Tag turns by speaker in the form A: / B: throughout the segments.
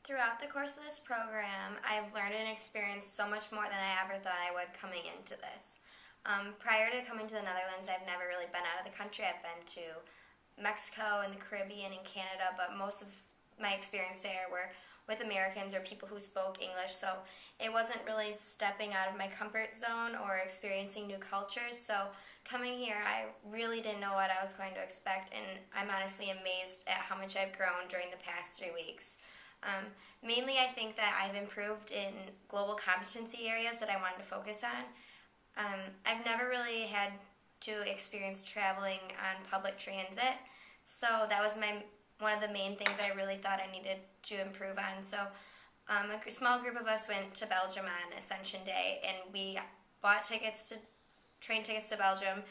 A: Throughout the course of this program, I've learned and experienced so much more than I ever thought I would coming into this. Prior to coming to the Netherlands, I've never really been out of the country. I've been to Mexico and the Caribbean and Canada, but most of my experience there were with Americans or people who spoke English, so it wasn't really stepping out of my comfort zone or experiencing new cultures. So coming here, I really didn't know what I was going to expect, and I'm honestly amazed at how much I've grown during the past 3 weeks. Mainly, I think that I've improved in global competency areas that I wanted to focus on. I've never really had to experience traveling on public transit, so that was one of the main things I really thought I needed to improve on. So a small group of us went to Belgium on Ascension Day, and we bought train tickets to Belgium.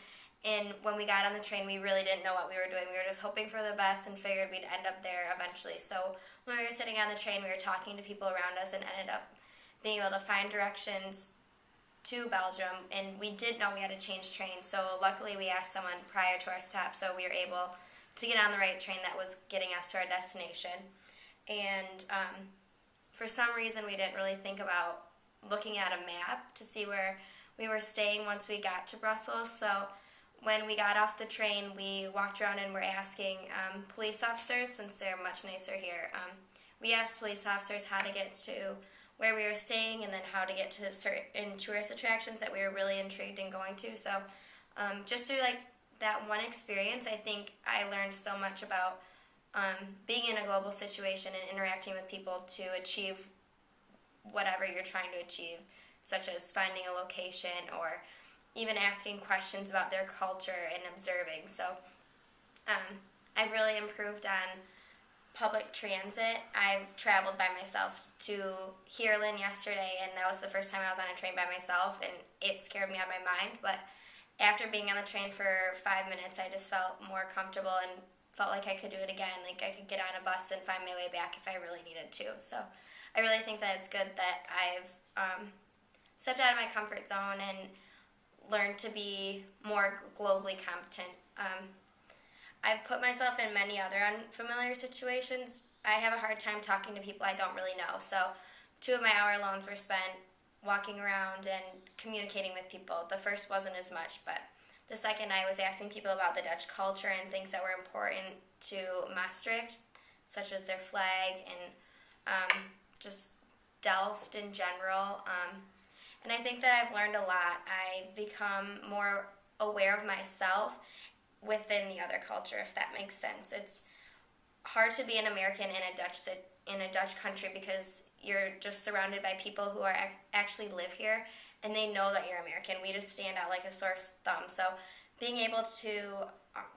A: And when we got on the train, we really didn't know what we were doing. We were just hoping for the best and figured we'd end up there eventually. So when we were sitting on the train, we were talking to people around us and ended up being able to find directions to Belgium. And we did know we had to change trains. So luckily we asked someone prior to our stop, so we were able to get on the right train that was getting us to our destination. And for some reason, we didn't really think about looking at a map to see where we were staying once we got to Brussels. So when we got off the train, we walked around and were asking police officers, since they're much nicer here. We asked police officers how to get to where we were staying and then how to get to certain tourist attractions that we were really intrigued in going to. So just through that one experience, I think I learned so much about being in a global situation and interacting with people to achieve whatever you're trying to achieve, such as finding a location or even asking questions about their culture and observing. So I've really improved on public transit. I've traveled by myself to Heerlen yesterday, and that was the first time I was on a train by myself, and it scared me out of my mind. But after being on the train for 5 minutes, I just felt more comfortable and felt like I could do it again. Like I could get on a bus and find my way back if I really needed to. So I really think that it's good that I've stepped out of my comfort zone and learned to be more globally competent. I've put myself in many other unfamiliar situations. I have a hard time talking to people I don't really know. So 2 of my hour-longs were spent walking around and communicating with people. The first wasn't as much, but the second I was asking people about the Dutch culture and things that were important to Maastricht, such as their flag and just Delft in general. And I think that I've learned a lot. I've become more aware of myself within the other culture, if that makes sense. It's hard to be an American in a Dutch country because you're just surrounded by people who are actually live here, and they know that you're American. We just stand out like a sore thumb. So being able to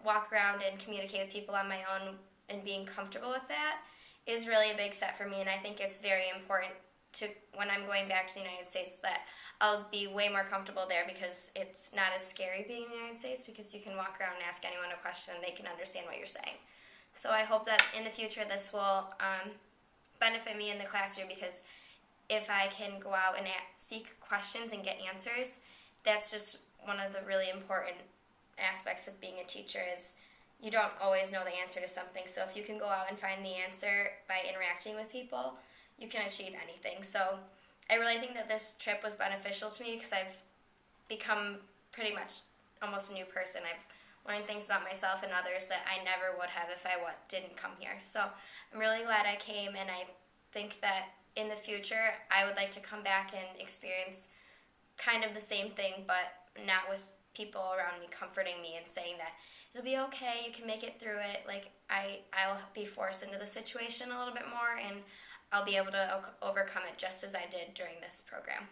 A: walk around and communicate with people on my own and being comfortable with that is really a big step for me, and I think it's very important to, when I'm going back to the United States, that I'll be way more comfortable there because it's not as scary being in the United States because you can walk around and ask anyone a question and they can understand what you're saying. So I hope that in the future this will benefit me in the classroom, because if I can go out and seek questions and get answers, that's just one of the really important aspects of being a teacher is you don't always know the answer to something. So if you can go out and find the answer by interacting with people, you can achieve anything. So I really think that this trip was beneficial to me because I've become pretty much almost a new person. I've learned things about myself and others that I never would have if I didn't come here. So I'm really glad I came, and I think that in the future I would like to come back and experience kind of the same thing, but not with people around me comforting me and saying that it'll be okay, you can make it through it. Like I'll be forced into the situation a little bit more, and I'll be able to overcome it just as I did during this program.